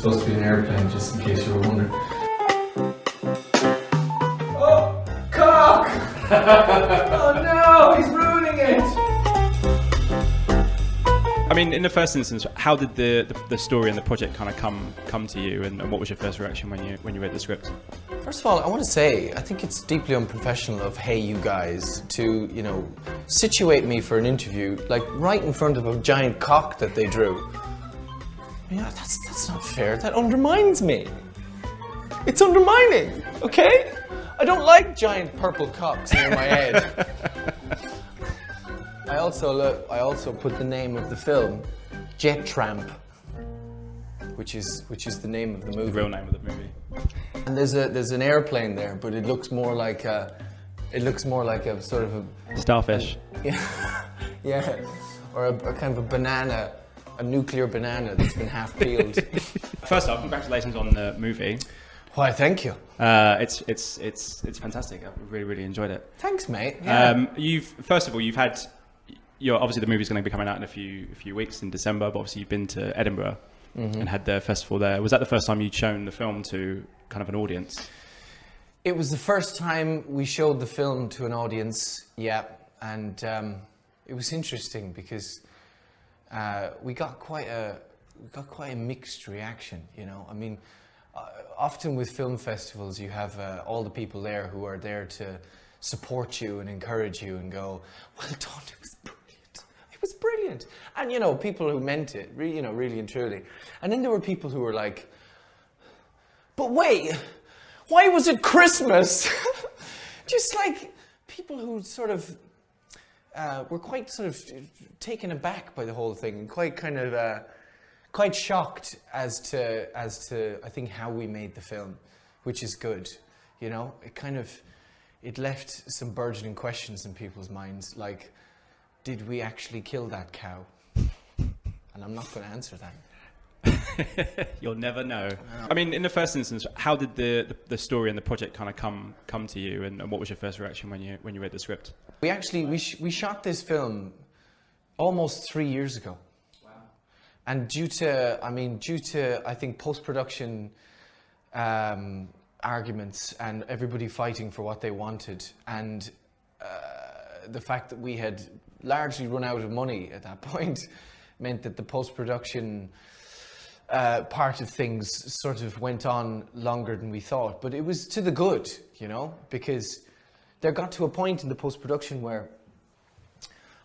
supposed to be an airplane, just in case you were wondering. Oh, cock! Oh no, he's ruining it! I mean, in the first instance, how did the story and the project kind of come to you, and what was your first reaction when you read the script? First of all, I want to say, I think it's deeply unprofessional of Hey You Guys to, situate me for an interview, like right in front of a giant cock that they drew. Yeah, that's not fair. That undermines me. It's undermining, okay? I don't like giant purple cocks near my head. I also put the name of the film, Jet Tramp, which is the name of the movie. The real name of the movie. And there's an airplane there, but it looks more like a sort of a starfish. Yeah, or a kind of a banana, a nuclear banana that's been half peeled. First off, congratulations on the movie. Why, thank you. It's fantastic. I really enjoyed it. Thanks, mate. Yeah. You're obviously the movie's going to be coming out in a few weeks in December, but obviously you've been to Edinburgh and had the festival there. Was that the first time you'd shown the film to kind of an audience? It was the first time we showed the film to an audience, yeah, and it was interesting because we got quite a mixed reaction. I mean, often with film festivals, you have all the people there who are there to support you and encourage you and go, "Well done, it was brilliant. It was brilliant." And people who meant it, really and truly. And then there were people who were like, "But wait, why was it Christmas?" Just like people who sort of were quite sort of taken aback by the whole thing and quite shocked as to I think how we made the film, which is good. It left some burgeoning questions in people's minds, like, did we actually kill that cow? And I'm not going to answer that. You'll never know. I mean, in the first instance, how did the story and the project kind of come to you, and what was your first reaction when you read the script? We shot this film almost 3 years ago. Wow. And due to I think post-production arguments and everybody fighting for what they wanted, and the fact that we had largely run out of money at that point meant that the post-production part of things sort of went on longer than we thought. But it was to the good, because there got to a point in the post-production where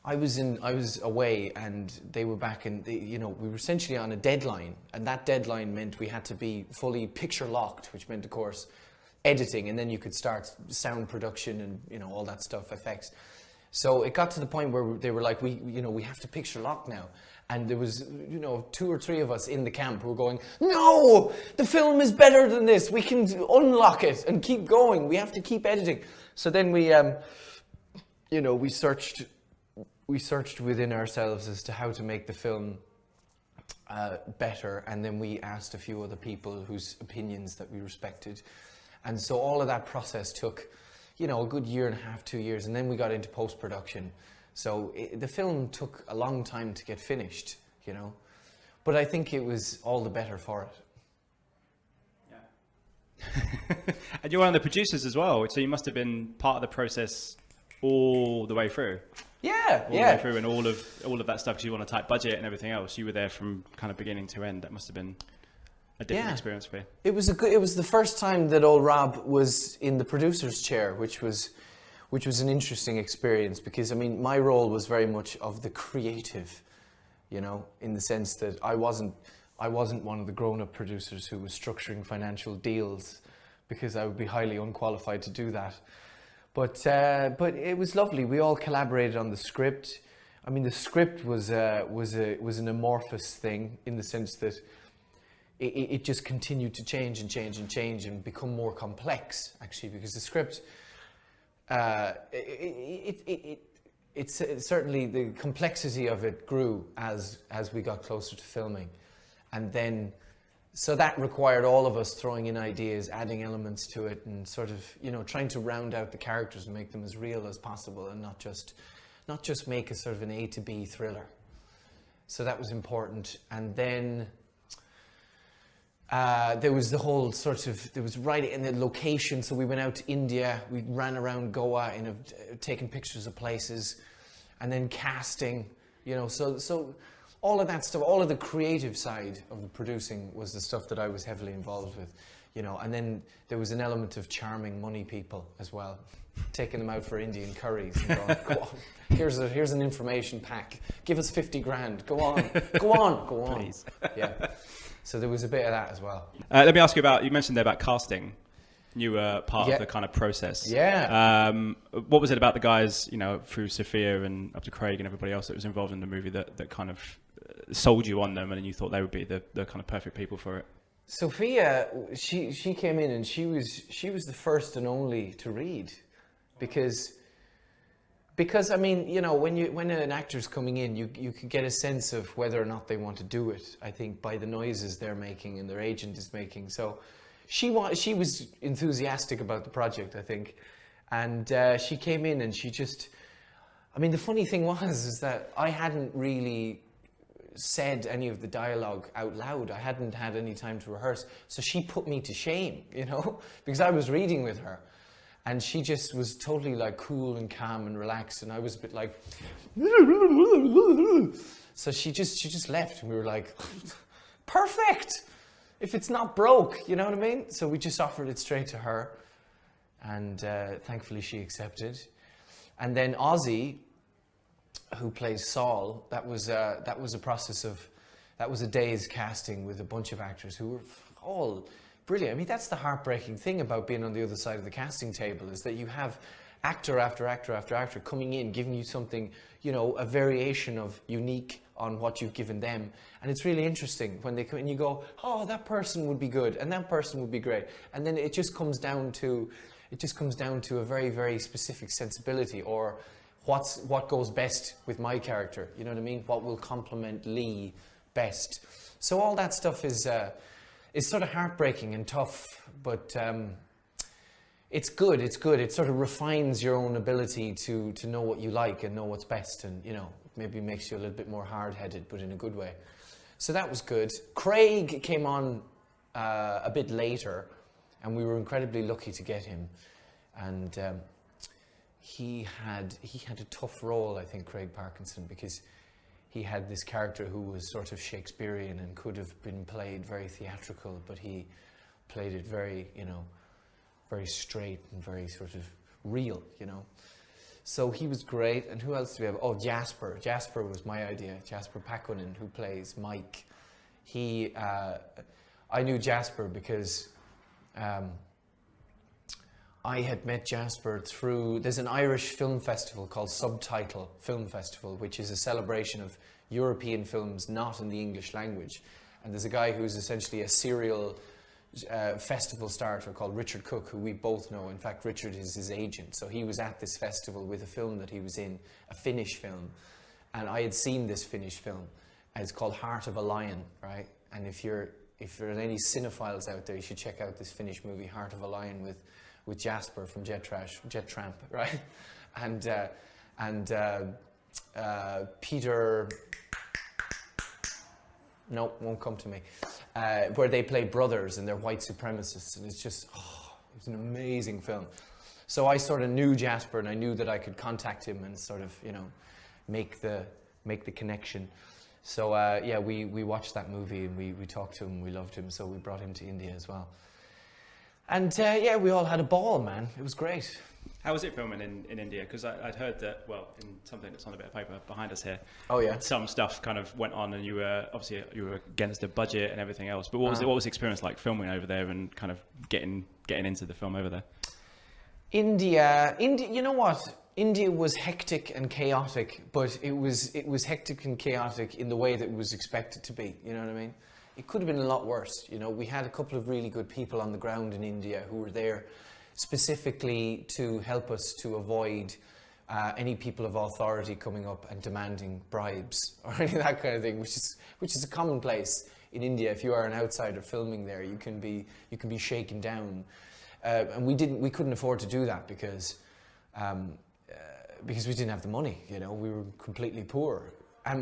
I was away and they were back, and we were essentially on a deadline, and that deadline meant we had to be fully picture locked, which meant, of course, editing, and then you could start sound production and all that stuff, effects. So it got to the point where they were like, we have to picture lock now, and there was 2 or 3 of us in the camp who were going, "No, the film is better than this. We can unlock it and keep going. We have to keep editing." So then we searched within ourselves as to how to make the film better, and then we asked a few other people whose opinions that we respected, and so all of that process took, a good 1.5 to 2 years, and then we got into post-production. So the film took a long time to get finished, but I think it was all the better for it. Yeah. And you're one of the producers as well, so you must have been part of the process all the way through. Yeah, all the way through, and all of that stuff, because you want a tight budget and everything else. You were there from kind of beginning to end. That must have been a different experience for you. It was the first time that old Rob was in the producer's chair, which was an interesting experience, because my role was very much of the creative, in the sense that I wasn't one of the grown-up producers who was structuring financial deals, because I would be highly unqualified to do that. But it was lovely. We all collaborated on the script. The script was an amorphous thing, in the sense that it just continued to change and become more complex, actually, because the script, it's certainly the complexity of it grew as we got closer to filming, and then so that required all of us throwing in ideas, adding elements to it, and sort of trying to round out the characters and make them as real as possible, and not just make a sort of an A to B thriller. So that was important. And then There was the whole sort of, there was right in the location, so we went out to India, we ran around Goa, taking pictures of places, and then casting, you know, so all of that stuff, all of the creative side of the producing was the stuff that I was heavily involved with, you know, and then there was an element of charming money people as well, taking them out for Indian curries and going, go on, here's an information pack, give us 50 grand, go on, Please. yeah. So there was a bit of that as well. Let me ask you about, you mentioned there about casting. You were part Yeah. of the kind of process. Yeah. What was it about the guys, you know, through Sophia and up to Craig and everybody else that was involved in the movie that kind of sold you on them, and you thought they would be the kind of perfect people for it? Sophia, she came in and she was the first and only to read, because I mean, you know, when an actor's coming in, you can get a sense of whether or not they want to do it, I think, by the noises they're making and their agent is making. So she was enthusiastic about the project, I think, and she came in and she just, I mean, the funny thing is that I hadn't really said any of the dialogue out loud. I hadn't had any time to rehearse, so she put me to shame, you know, because I was reading with her. And she just was totally like cool and calm and relaxed, and I was a bit like, so she just left, and we were like, perfect, if it's not broke, you know what I mean? So we just offered it straight to her, and thankfully she accepted. And then Ozzy, who plays Saul, that was a process of, that was a day's casting with a bunch of actors who were all brilliant. I mean, that's the heartbreaking thing about being on the other side of the casting table, is that you have actor after actor after actor coming in, giving you something, you know, a variation of unique on what you've given them. And it's really interesting when they come in, you go, oh, that person would be good, and that person would be great. And then it just comes down to a very, very specific sensibility, or what goes best with my character, you know what I mean? What will complement Lee best. So all that stuff is sort of heartbreaking and tough, but it's good. It sort of refines your own ability to know what you like and know what's best, and, you know, maybe makes you a little bit more hard-headed, but in a good way. So that was good. Craig came on a bit later, and we were incredibly lucky to get him. And he had a tough role, I think, Craig Parkinson, because he had this character who was sort of Shakespearean and could have been played very theatrical, but he played it very, you know, very straight and very sort of real, you know. So he was great. And who else do we have? Oh, Jasper. Jasper was my idea. Jasper Paquinen, who plays Mike. I knew Jasper because I had met Jasper through, there's an Irish film festival called Subtitle Film Festival, which is a celebration of European films not in the English language. And there's a guy who's essentially a serial festival starter called Richard Cook, who we both know. In fact, Richard is his agent. So he was at this festival with a film that he was in, a Finnish film. And I had seen this Finnish film. And it's called Heart of a Lion, right? And if there are any cinephiles out there, you should check out this Finnish movie, Heart of a Lion, with Jasper from Jet Tramp, right? And Peter, no, won't come to me, where they play brothers and they're white supremacists, and it's just, it was an amazing film. So I sort of knew Jasper, and I knew that I could contact him and sort of, you know, make the connection. So yeah, we watched that movie, and we talked to him, we loved him, so we brought him to India as well. And yeah, we all had a ball, man. It was great. How was it filming in India? Because I'd heard that, well, in something that's on a bit of paper behind us here. Oh yeah. Some stuff kind of went on, and you were against the budget and everything else. But what was the experience like filming over there and kind of getting into the film over there? India. You know what? India was hectic and chaotic, but it was hectic and chaotic in the way that it was expected to be. You know what I mean? It could have been a lot worse. You know, we had a couple of really good people on the ground in India who were there specifically to help us to avoid any people of authority coming up and demanding bribes or any of that kind of thing, which is a commonplace in India. If you are an outsider filming there, you can be shaken down, and we couldn't afford to do that because we didn't have the money. You know, we were completely poor.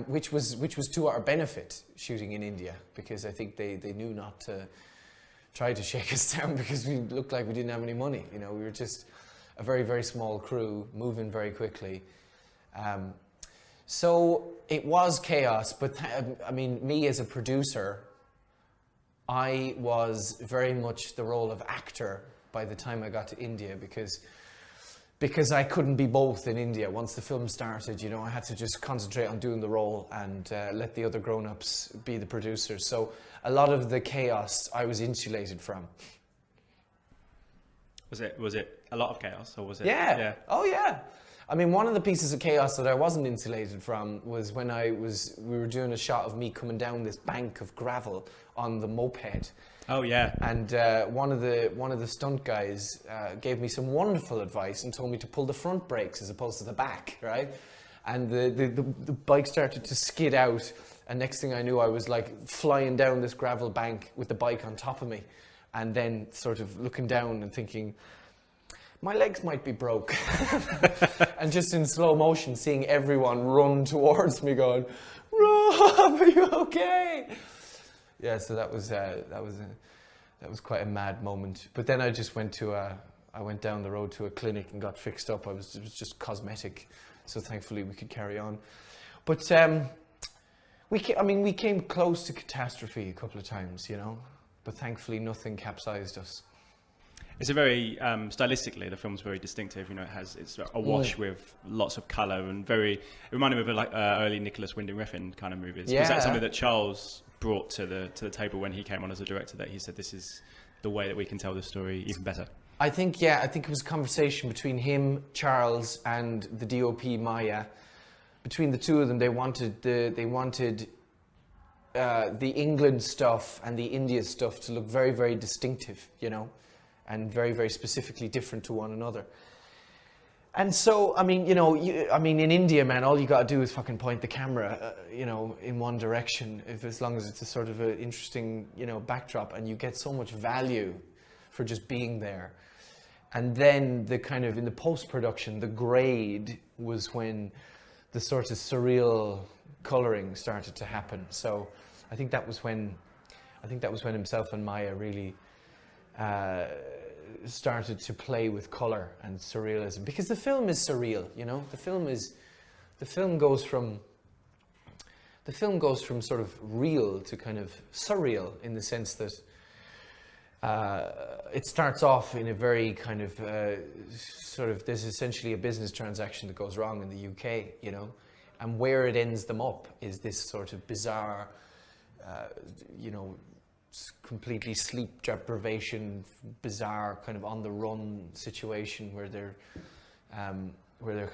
Which was to our benefit, shooting in India, because I think they knew not to tried to shake us down because we looked like we didn't have any money. You know, we were just a very, very small crew, moving very quickly. So it was chaos, but I mean, me as a producer, I was very much the role of actor by the time I got to India, because I couldn't be both in India. Once the film started, you know, I had to just concentrate on doing the role and let the other grown-ups be the producers. So a lot of the chaos I was insulated from. Was it a lot of chaos, or was it? Yeah. Oh yeah. I mean, one of the pieces of chaos that I wasn't insulated from was when we were doing a shot of me coming down this bank of gravel on the moped. Oh yeah. And one of the stunt guys gave me some wonderful advice and told me to pull the front brakes as opposed to the back, right? And the bike started to skid out, and next thing I knew, I was like flying down this gravel bank with the bike on top of me, and then sort of looking down and thinking, my legs might be broke. And just in slow motion, seeing everyone run towards me going, Rob, are you okay? Yeah, so that was quite a mad moment. But then I just went down the road to a clinic and got fixed up. It was just cosmetic, so thankfully we could carry on. But we came close to catastrophe a couple of times, you know. But thankfully nothing capsized us. It's a very stylistically, the film's very distinctive. You know, it's awash with lots of colour and it reminded me of like early Nicholas Winding Refn kind of movies. Yeah. Was that something that Charles brought to the table when he came on as a director, that he said this is the way that we can tell the story even better? I think it was a conversation between him, Charles, and the DOP Maya. Between the two of them, they wanted the England stuff and the India stuff to look very, very distinctive, you know, and very, very specifically different to one another. And so, I mean, you know, in India, man, all you got to do is fucking point the camera, you know, in one direction, as long as it's a sort of an interesting, you know, backdrop, and you get so much value for just being there. And then the kind of, in the post-production, the grade was when the sort of surreal colouring started to happen. So I think that was when himself and Maya really started to play with colour and surrealism, because the film is surreal, you know. The film goes from sort of real to kind of surreal, in the sense that it starts off in a very kind of sort of, there's essentially a business transaction that goes wrong in the UK, you know, and where it ends them up is this sort of bizarre, you know, completely sleep deprivation, bizarre kind of on the run situation where they're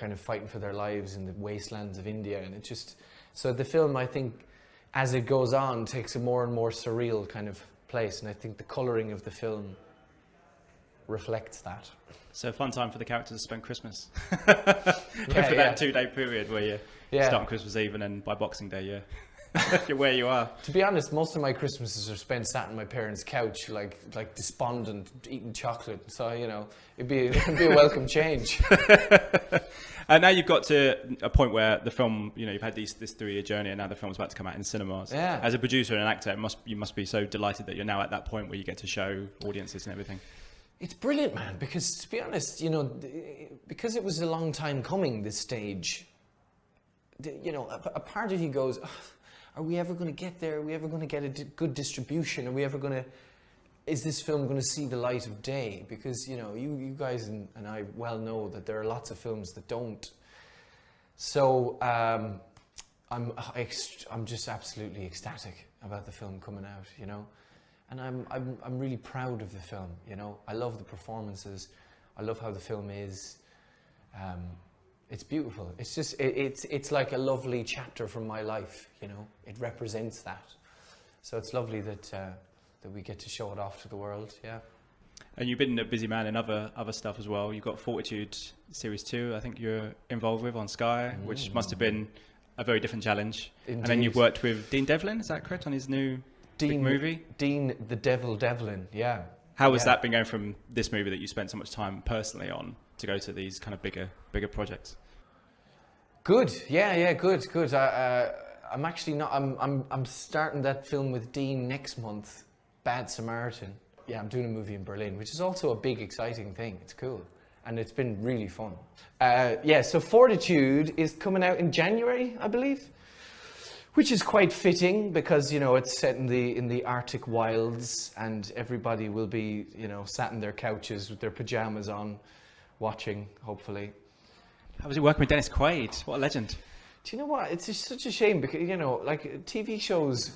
kind of fighting for their lives in the wastelands of India. And it just, so the film, I think, as it goes on, takes a more and more surreal kind of place, and I think the colouring of the film reflects that. So a fun time for the characters to spend Christmas. Over that 2-day period where you start on Christmas Eve, and then by Boxing Day you're where you are. To be honest, most of my Christmases are spent sat on my parents' couch, like despondent, eating chocolate. So, you know, it'd be a welcome change. And now you've got to a point where the film, you know, you've had this 3-year journey, and now the film's about to come out in cinemas. Yeah. As a producer and an actor, you must be so delighted that you're now at that point where you get to show audiences and everything. It's brilliant, man, because to be honest, you know, because it was a long time coming, this stage, you know, a part of you goes, oh, are we ever going to get there? Are we ever going to get a good distribution? Are we ever going to, is this film going to see the light of day? Because, you know, you guys and I well know that there are lots of films that don't. So I'm just absolutely ecstatic about the film coming out, you know. And I'm really proud of the film, you know. I love the performances. I love how the film is. It's beautiful. It's just, it's like a lovely chapter from my life, you know. It represents that. So it's lovely that we get to show it off to the world, yeah. And you've been a busy man in other stuff as well. You've got Fortitude Series 2, I think you're involved with on Sky, which must have been a very different challenge. Indeed. And then you've worked with Dean Devlin, is that correct, on his new big movie? Dean the Devil Devlin, yeah. How has that been going from this movie that you spent so much time personally on to go to these kind of bigger projects? Good, yeah, good. I'm actually not. I'm starting that film with Dean next month, Bad Samaritan. Yeah, I'm doing a movie in Berlin, which is also a big, exciting thing. It's cool. And it's been really fun. Yeah, so Fortitude is coming out in January, I believe, which is quite fitting because, you know, it's set in the Arctic wilds and everybody will be, you know, sat in their couches with their pajamas on, watching, hopefully. How was it working with Dennis Quaid? What a legend. Do you know what? It's just such a shame because, you know, like TV shows,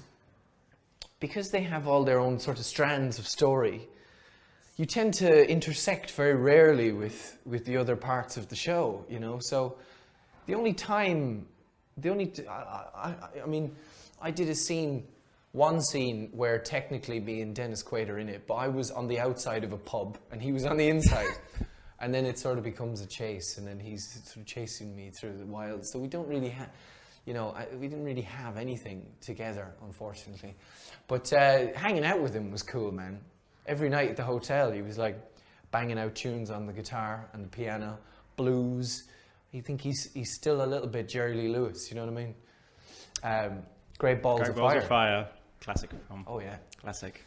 because they have all their own sort of strands of story, you tend to intersect very rarely with the other parts of the show, you know. So the only time, I mean, I did one scene where technically me and Dennis Quaid are in it, but I was on the outside of a pub and he was on the inside. And then it sort of becomes a chase, and then he's sort of chasing me through the wilds. So we don't really have, you know, we didn't really have anything together, unfortunately. But hanging out with him was cool, man. Every night at the hotel, he was like banging out tunes on the guitar and the piano, blues. You think he's still a little bit Jerry Lee Lewis, you know what I mean? Great Balls of Fire. Balls of Fire, classic film. Oh yeah, classic.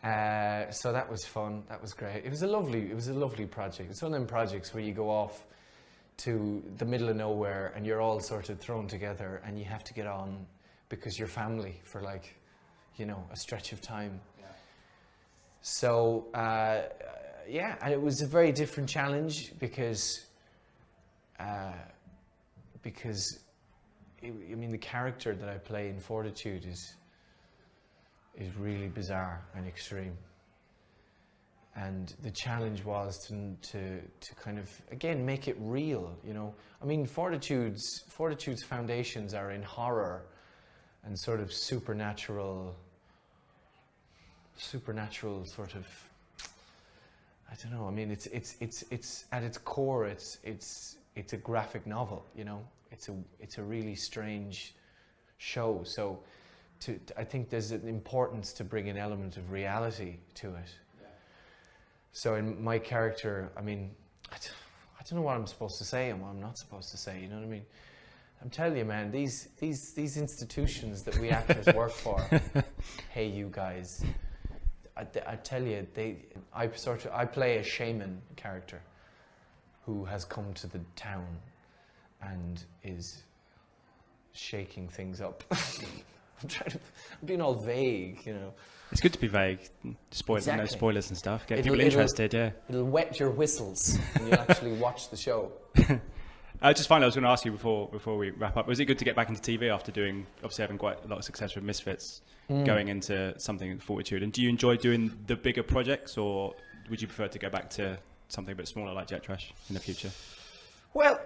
So that was fun. That was great. It was a lovely project. It's one of them projects where you go off to the middle of nowhere and you're all sort of thrown together and you have to get on because you're family for like, you know, a stretch of time. Yeah. So yeah, and it was a very different challenge because I mean the character that I play in Fortitude is really bizarre and extreme, and the challenge was to kind of again make it real, you know. I mean, Fortitude's foundations are in horror and sort of supernatural sort of, I don't know. I mean, it's at its core, it's a graphic novel, you know. It's a really strange show. So I think there's an importance to bring an element of reality to it. Yeah. So in my character, I mean, I don't know what I'm supposed to say and what I'm not supposed to say, you know what I mean? I'm telling you, man, these institutions that we actors work for, hey, you guys, I tell you, I play a shaman character who has come to the town and is shaking things up. I'm being all vague, you know. It's good to be vague. Exactly. No spoilers and stuff. Get people interested, yeah. It'll wet your whistles and you'll actually watch the show. Just finally, I was going to ask you before we wrap up, was it good to get back into TV after obviously having quite a lot of success with Misfits, going into something with Fortitude? And do you enjoy doing the bigger projects, or would you prefer to go back to something a bit smaller like Jet Trash in the future? Well,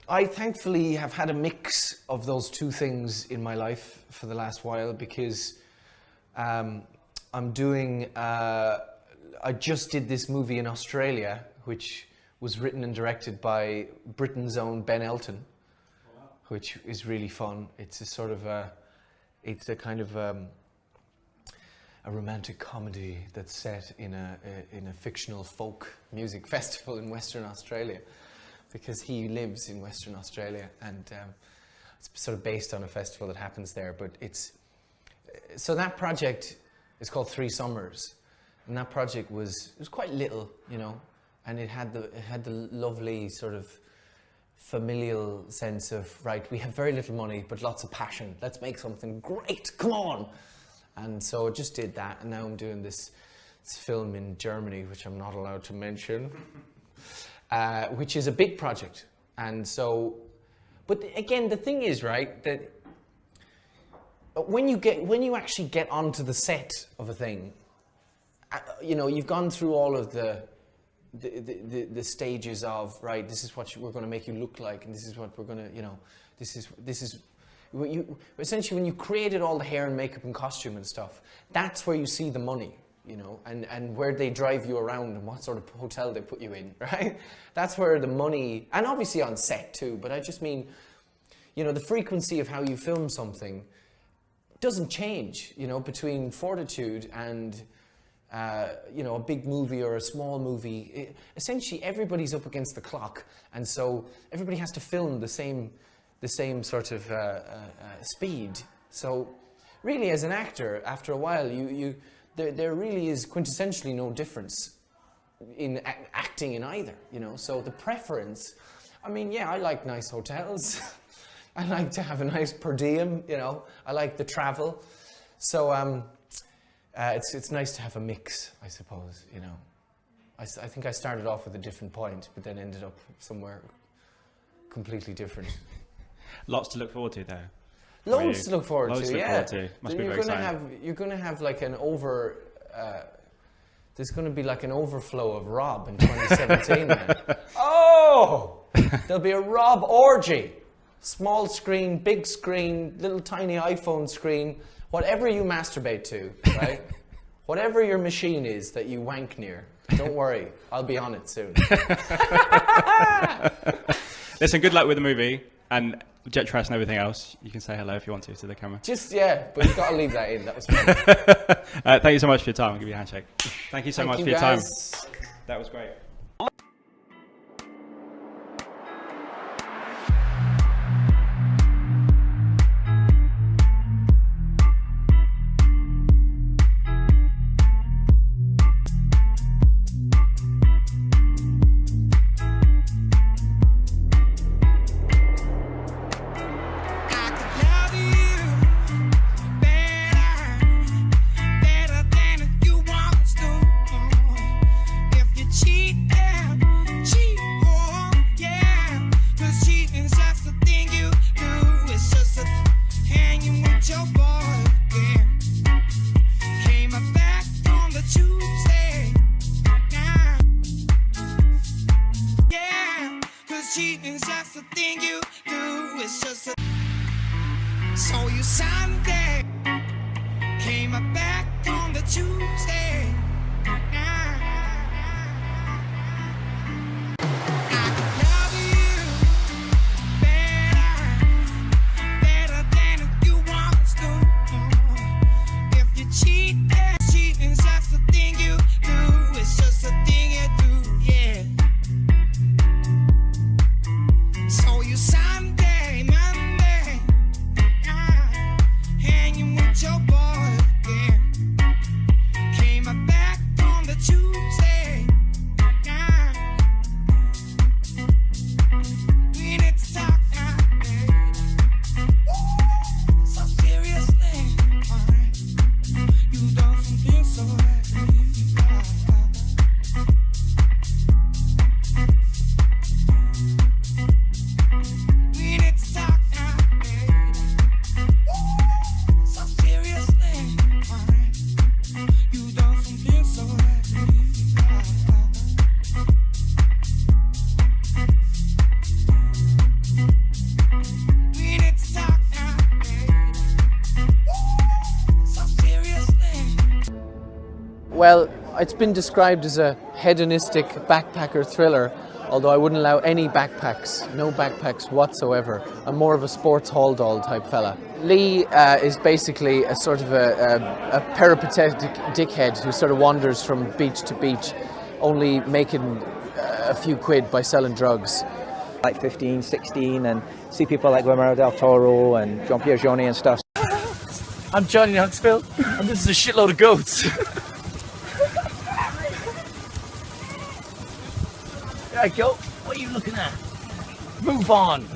I thankfully have had a mix of those two things in my life for the last while because I'm doing, I just did this movie in Australia, which was written and directed by Britain's own Ben Elton, which is really fun. It's a sort of it's a kind of a romantic comedy that's set in a fictional folk music festival in Western Australia, because he lives in Western Australia, and it's sort of based on a festival that happens there. But so that project is called 3 Summers, and that project was quite little, you know, and it had the lovely sort of familial sense of, right, we have very little money but lots of passion. Let's make something great. Come on. And so I just did that, and now I'm doing this film in Germany, which I'm not allowed to mention. Which is a big project. And so, but again, the thing is, right, that when you actually get onto the set of a thing, you know, you've gone through all of the stages of, right, this is what we're going to make you look like, and this is what we're going to, you know, this is essentially when you created all the hair and makeup and costume and stuff, that's where you see the money. You know, and where they drive you around and what sort of hotel they put you in, right? That's where the money, and obviously on set too, but I just mean, you know, the frequency of how you film something doesn't change, you know, between Fortitude and, you know, a big movie or a small movie. Essentially, everybody's up against the clock, and so everybody has to film the same sort of speed. So really, as an actor, after a while, there really is quintessentially no difference in acting in either, you know. So the preference, I mean, yeah, I like nice hotels. I like to have a nice per diem, you know. I like the travel. So it's nice to have a mix, I suppose, you know. I think I started off with a different point, but then ended up somewhere completely different. Lots to look forward to, though. Loads to look forward Loads to, look yeah. forward to. Must be very exciting. You're going to have like an there's going to be like an overflow of Rob in 2017, man. Oh! There'll be a Rob orgy. Small screen, big screen, little tiny iPhone screen, whatever you masturbate to, right? Whatever your machine is that you wank near, don't worry, I'll be on it soon. Listen, good luck with the movie and Jet Trash and everything else. You can say hello if you want to the camera. Just, yeah, but you've got to leave that in. That was fun. Thank you so much for your time. I'll give you a handshake. Thank you so much for your time. That was great. Cheating's just a thing you do. It's just a. So you Sunday came back on the Tuesday. I could love you better than you once do. If you cheat, cheating's just a thing you do. It's just a thing you do, yeah. So you Sunday, Monday, hanging with your boy again. Came back on the Tuesday. We need to talk now, baby. So seriously, alright. You done something so Well, it's been described as a hedonistic backpacker thriller, although I wouldn't allow any backpacks, no backpacks whatsoever. I'm more of a sports hall doll type fella. Lee is basically a sort of a peripatetic dickhead who sort of wanders from beach to beach, only making a few quid by selling drugs. Like 15, 16, and see people like Guillermo del Toro and Jean-Pierre Jeunet and stuff. I'm Johnny Knoxville, and this is a shitload of goats. Right, go. What are you looking at? Move on.